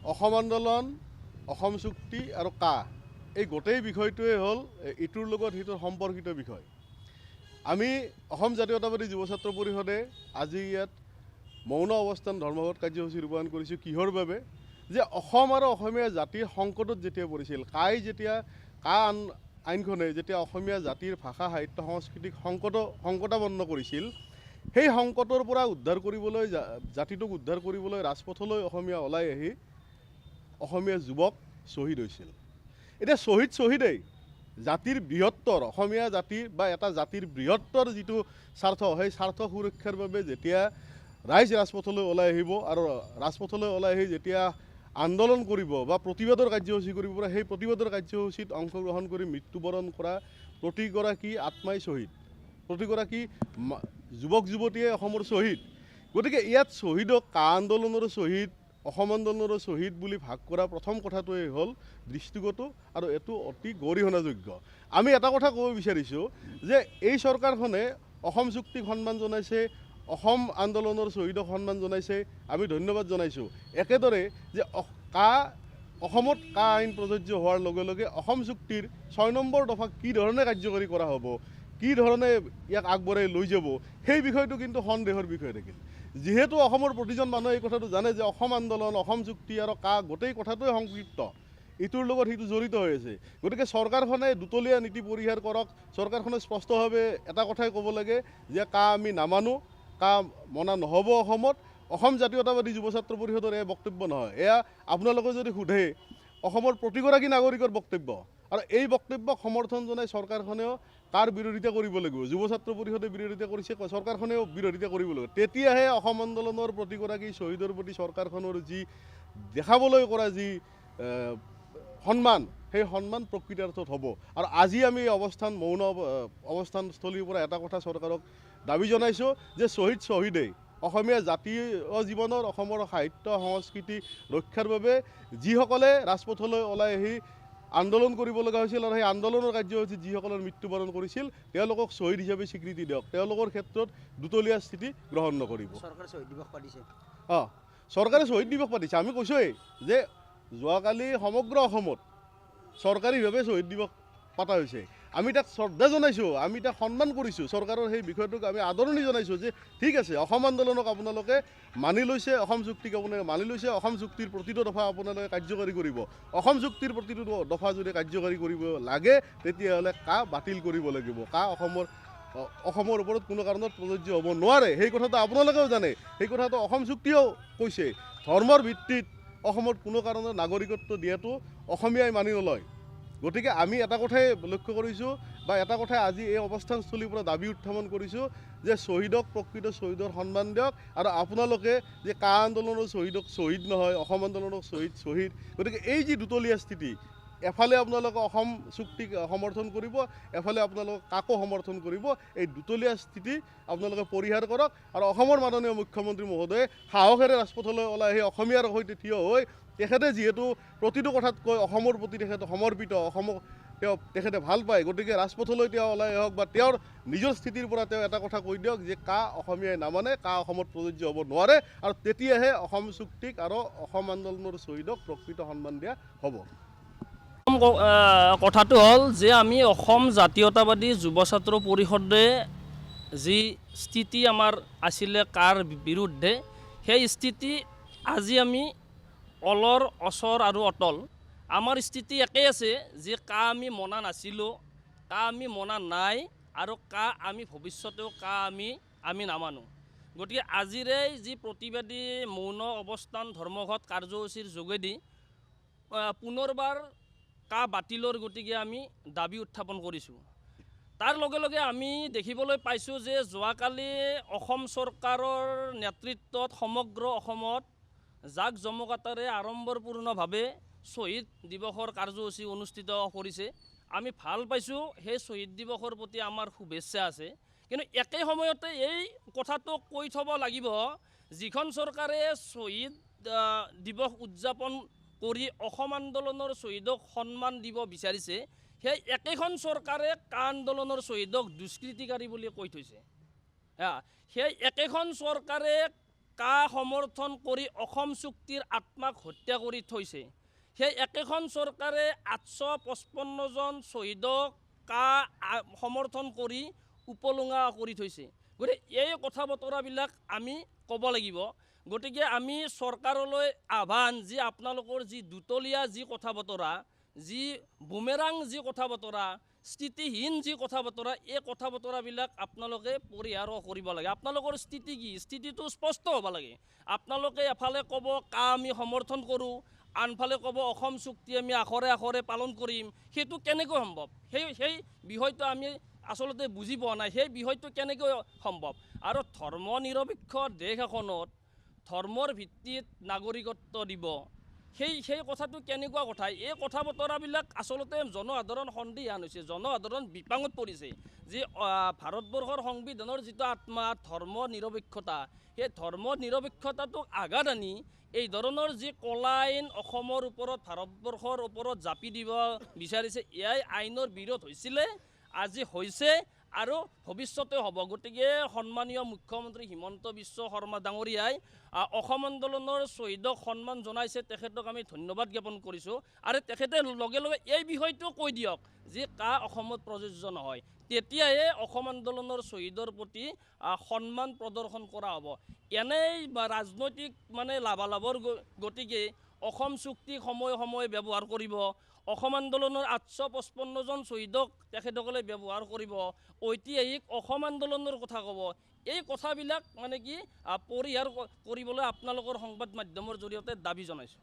অসম আন্দোলন, অসম চুক্তি আৰু কা এই গোটেই বিষয়টোৱে হ'ল ইটোৰ লগত সিটোৰ সম্পৰ্কিত বিষয়। আমি অসম জাতীয়তাবাদী যুৱ ছাত্ৰ পৰিষদে আজি ইয়াত মৌন অৱস্থান ধৰ্মঘট কাৰ্যসূচী ৰূপায়ণ কৰিছোঁ কিহৰ বাবে, যে অসম আৰু অসমীয়া জাতিৰ সংকটত যেতিয়া পৰিছিল, কা আইনখনে যেতিয়া অসমীয়া জাতিৰ ভাষা সাহিত্য সংস্কৃতিক সংকটাপন্ন কৰিছিল, সেই সংকটৰ পৰা উদ্ধাৰ কৰিবলৈ জাতিটোক উদ্ধাৰ কৰিবলৈ ৰাজপথলৈ অসমীয়া ওলাই আহি অসমীয়া যুৱক শ্বহীদ হৈছিল। এতিয়া শ্বহীদেই জাতিৰ বৃহত্তৰ অসমীয়া জাতিৰ বা এটা জাতিৰ বৃহত্তৰ যিটো স্বাৰ্থ, সেই স্বাৰ্থ সুৰক্ষাৰ বাবে যেতিয়া ৰাইজ ৰাজপথলৈ ওলাই আহিব আৰু ৰাজপথলৈ ওলাই আহি যেতিয়া আন্দোলন কৰিব বা প্ৰতিবাদৰ কাৰ্যসূচী কৰিব, সেই প্ৰতিবাদৰ কাৰ্যসূচীত অংশগ্ৰহণ কৰি মৃত্যুবৰণ কৰা প্ৰতিগৰাকী আত্মাই শ্বহীদ, প্ৰতিগৰাকী যুৱক যুৱতীয়ে অসমৰ শ্বহীদ। গতিকে ইয়াত শ্বহীদক কা আন্দোলনৰ শ্বহীদ, অসম আন্দোলনৰ শ্বহীদ বুলি ভাগ কৰা প্ৰথম কথাটোৱে হ'ল দৃষ্টিগত আৰু এইটো অতি গৰিহণাযোগ্য। আমি এটা কথা ক'ব বিচাৰিছোঁ যে এই চৰকাৰখনে অসম চুক্তিক সন্মান জনাইছে, অসম আন্দোলনৰ শ্বহীদক সন্মান জনাইছে, আমি ধন্যবাদ জনাইছোঁ। একেদৰে যে অসমত কা আইন প্ৰযোজ্য হোৱাৰ লগে লগে অসম চুক্তিৰ 6 নম্বৰ দফাক কি ধৰণে কাৰ্যকৰী কৰা হ'ব, কি ধৰণে ইয়াক আগবঢ়াই লৈ যাব, সেই বিষয়টো কিন্তু সন্দেহৰ বিষয় থাকিল। যিহেতু অসমৰ প্ৰতিজন মানুহে এই কথাটো জানে যে অসম আন্দোলন, অসম চুক্তি আৰু কা গোটেই কথাটোৱে সংপৃক্ত, ইটোৰ লগত সিটো জড়িত হৈ আছে। গতিকে চৰকাৰখনে দুতলীয়া নীতি পৰিহাৰ কৰক। চৰকাৰখনে স্পষ্টভাৱে এটা কথাই ক'ব লাগে যে কা আমি নামানো, কা মনা নহ'ব অসমত। অসম জাতীয়তাবাদী যুৱ ছাত্ৰ পৰিষদৰ এয়া বক্তব্য নহয়, এয়া আপোনালোকে যদি সোধে অসমৰ প্ৰতিগৰাকী নাগৰিকৰ বক্তব্য। আৰু এই বক্তব্যক সমৰ্থন জনাই চৰকাৰখনেও কাৰ বিৰোধিতা কৰিব লাগিব। যুৱ ছাত্ৰ পৰিষদে বিৰোধিতা কৰিছে, চৰকাৰখনেও বিৰোধিতা কৰিব লাগিব। তেতিয়াহে অসম আন্দোলনৰ প্ৰতিগৰাকী শ্বহীদৰ প্ৰতি চৰকাৰখনৰ যি দেখাবলৈ কৰা যি সন্মান, সেই সন্মান প্ৰকৃতাৰ্থত হ'ব। আৰু আজি আমি মৌন অৱস্থানস্থলীৰ পৰা এটা কথা চৰকাৰক দাবী জনাইছোঁ যে শ্বহীদেই অসমীয়া জাতীয় জীৱনৰ, অসমৰ সাহিত্য সংস্কৃতি ৰক্ষাৰ বাবে যিসকলে ৰাজপথলৈ ওলাই আহি আন্দোলন কৰিব লগা হৈছিল আৰু সেই আন্দোলনৰ কাৰ্যসূচীত যিসকলৰ মৃত্যুবৰণ কৰিছিল, তেওঁলোকক শ্বহীদ হিচাপে স্বীকৃতি দিয়ক। তেওঁলোকৰ ক্ষেত্ৰত দুতলীয়া স্থিতি গ্ৰহণ নকৰিব। চৰকাৰে শ্বহীদ দিৱস পাতিছে। চৰকাৰে শ্বহীদ দিৱস পাতিছে। আমি কৈছোঁৱেই যে যোৱাকালি সমগ্ৰ অসমত চৰকাৰীভাৱে শ্বহীদ দিৱস পতা হৈছে। আমি তাক শ্ৰদ্ধা জনাইছোঁ, আমি তাক সন্মান কৰিছোঁ। চৰকাৰৰ সেই বিষয়টোক আমি আদৰণি জনাইছোঁ যে ঠিক আছে, অসম আন্দোলনক আপোনালোকে মানি লৈছে, অসম চুক্তিক আপোনালোকে মানি লৈছে, অসম চুক্তিৰ প্ৰতিটো দফা আপোনালোকে কাৰ্যকৰী কৰিব। অসম চুক্তিৰ প্ৰতিটো দফা যদি কাৰ্যকৰী কৰিব লাগে, তেতিয়াহ'লে কা বাতিল কৰিব লাগিব। কা অসমৰ ওপৰত কোনো কাৰণত প্ৰযোজ্য হ'ব নোৱাৰে। সেই কথাটো আপোনালোকেও জানে, সেই কথাটো অসম চুক্তিয়েও কৈছে। ধৰ্মৰ ভিত্তিত অসমত কোনো কাৰণত নাগৰিকত্ব দিয়াটো অসমীয়াই মানি নলয়। গতিকে আমি এটা কথাই লক্ষ্য কৰিছোঁ বা এটা কথাই আজি এই অৱস্থানস্থলীৰ পৰা দাবী উত্থাপন কৰিছোঁ যে প্ৰকৃত শ্বহীদৰ সন্মান দিয়ক। আৰু আপোনালোকে যে কা আন্দোলনৰ শ্বহীদক শ্বহীদ নহয়, অসম আন্দোলনৰ শ্বহীদ। গতিকে এই যি দুতলীয়া স্থিতি, এফালে আপোনালোকে অসম চুক্তিক সমৰ্থন কৰিব, এফালে আপোনালোকে কাকো সমৰ্থন কৰিব, এই দুতলীয়া স্থিতি আপোনালোকে পৰিহাৰ কৰক। আৰু অসমৰ মাননীয় মুখ্যমন্ত্ৰী মহোদয়ে সাহসেৰে ৰাজপথলৈ ওলাই আহি অসমীয়াৰ সৈতে থিয় হৈ তেখেতে যিহেতু প্ৰতিটো কথাত কয় অসমৰ প্ৰতি তেখেতে সমৰ্পিত, তেখেতে ভাল পায়, গতিকে ৰাজপথলৈ তেওঁ ওলাই আহক বা তেওঁৰ নিজৰ স্থিতিৰ পৰা তেওঁ এটা কথা কৈ দিয়ক যে কা অসমীয়াই নামানে, কা অসমত প্ৰযোজ্য হ'ব নোৱাৰে। আৰু তেতিয়াহে অসম চুক্তিক আৰু অসম আন্দোলনৰ শ্বহীদক প্ৰকৃত সন্মান দিয়া হ'ব। কথাটো হ'ল যে আমি অসম জাতীয়তাবাদী যুৱ ছাত্ৰ পৰিষদে যি স্থিতি আমাৰ আছিলে কাৰ বিৰুদ্ধে, সেই স্থিতি আজি আমি অলৰ অচৰ আৰু অটল। আমাৰ স্থিতি একেই আছে যে কা আমি মনা নাছিলোঁ, কা আমি মনা নাই, আৰু কা আমি ভৱিষ্যতেও কা আমি নামানো। গতিকে আজিৰে যি প্ৰতিবাদী মৌন অৱস্থান ধৰ্মঘট কাৰ্যসূচীৰ যোগেদি পুনৰবাৰ কা বাতিলৰ গতিকে আমি দাবী উত্থাপন কৰিছোঁ। তাৰ লগে লগে আমি দেখিবলৈ পাইছোঁ যে যোৱাকালি অসম চৰকাৰৰ নেতৃত্বত সমগ্ৰ অসমত জাক জমকতাৰে আড়ম্বৰপূৰ্ণভাৱে শ্বহীদ দিৱসৰ কাৰ্যসূচী অনুষ্ঠিত কৰিছে। আমি ভাল পাইছোঁ, সেই শ্বহীদ দিৱসৰ প্ৰতি আমাৰ শুভেচ্ছা আছে। কিন্তু একে সময়তে এই কথাটো কৈ থ'ব লাগিব, যিখন চৰকাৰে শ্বহীদ দিৱস উদযাপন কৰি অসম আন্দোলনৰ শ্বহীদক সন্মান দিব বিচাৰিছে, সেই একেখন চৰকাৰে কা আন্দোলনৰ শ্বহীদক দুষ্কৃতিকাৰী বুলি কৈ থৈছে। সেই একেখন চৰকাৰে কা সমৰ্থন কৰি অসম চুক্তিৰ আত্মাক হত্যা কৰি থৈছে, সেই একেখন চৰকাৰে 855জন শ্বহীদক কা সমৰ্থন কৰি উপলুঙা কৰি থৈছে। গতিকে এই কথা বতৰাবিলাক আমি ক'ব লাগিব। গতিকে আমি চৰকাৰলৈ আহ্বান, যি আপোনালোকৰ যি দুতলীয়া যি কথা বতৰা, যি বুমেৰাং যি কথা বতৰা, স্থিতিহীন যি কথা বতৰা, এই কথা বতৰাবিলাক আপোনালোকে পৰিহাৰ কৰিব লাগে। আপোনালোকৰ স্থিতি কি? স্থিতিটো স্পষ্ট হ'ব লাগে। আপোনালোকে এফালে ক'ব কা আমি সমৰ্থন কৰোঁ, আনফালে ক'ব অসম চুক্তি আমি আখৰে আখৰে পালন কৰিম। সেইটো কেনেকৈ সম্ভৱ? সেই বিষয়টো আমি আচলতে বুজি পোৱা নাই। সেই বিষয়টো কেনেকৈ সম্ভৱ? আৰু ধৰ্ম নিৰপেক্ষ দেশ এখনত ধৰ্মৰ ভিত্তিত নাগৰিকত্ব দিব, সেই কথাটো কেনেকুৱা কথা? এই কথা বতৰাবিলাক আচলতে জনসাধাৰণ সন্দিহান হৈছে, জনসাধাৰণ বিপাঙত পৰিছে। যি ভাৰতবৰ্ষৰ সংবিধানৰ যিটো আত্মা ধৰ্ম নিৰপেক্ষতা, সেই ধৰ্ম নিৰপেক্ষতাটোক আঘাত আনি এই ধৰণৰ যি কলা আইন অসমৰ ওপৰত, ভাৰতবৰ্ষৰ ওপৰত জাপি দিব বিচাৰিছে, এয়াই আইনৰ বিৰোধ হৈছিলে, আজি হৈছে আৰু ভৱিষ্যতে হ'ব। গতিকে সন্মানীয় মুখ্যমন্ত্ৰী হিমন্ত বিশ্ব শৰ্মা ডাঙৰীয়াই অসম আন্দোলনৰ শ্বহীদক সন্মান জনাইছে, তেখেতক আমি ধন্যবাদ জ্ঞাপন কৰিছোঁ। আৰু তেখেতে লগে লগে এই বিষয়টো কৈ দিয়ক যে কা অসমত প্ৰযোজ্য নহয়, তেতিয়াহে অসম আন্দোলনৰ শ্বহীদৰ প্ৰতি সন্মান প্ৰদৰ্শন কৰা হ'ব। এনেই ৰাজনৈতিক লাভালাভৰ গতিকে অসম চুক্তিক সময়ে সময়ে ব্যৱহাৰ কৰিব, অসম আন্দোলনৰ 855জন শ্বহীদক তেখেতসকলে ব্যৱহাৰ কৰিব, ঐতিহাসিক অসম আন্দোলনৰ কথা ক'ব। এই কথাবিলাক পৰিহাৰ কৰিবলৈ আপোনালোকৰ সংবাদ মাধ্যমৰ জৰিয়তে দাবী জনাইছোঁ।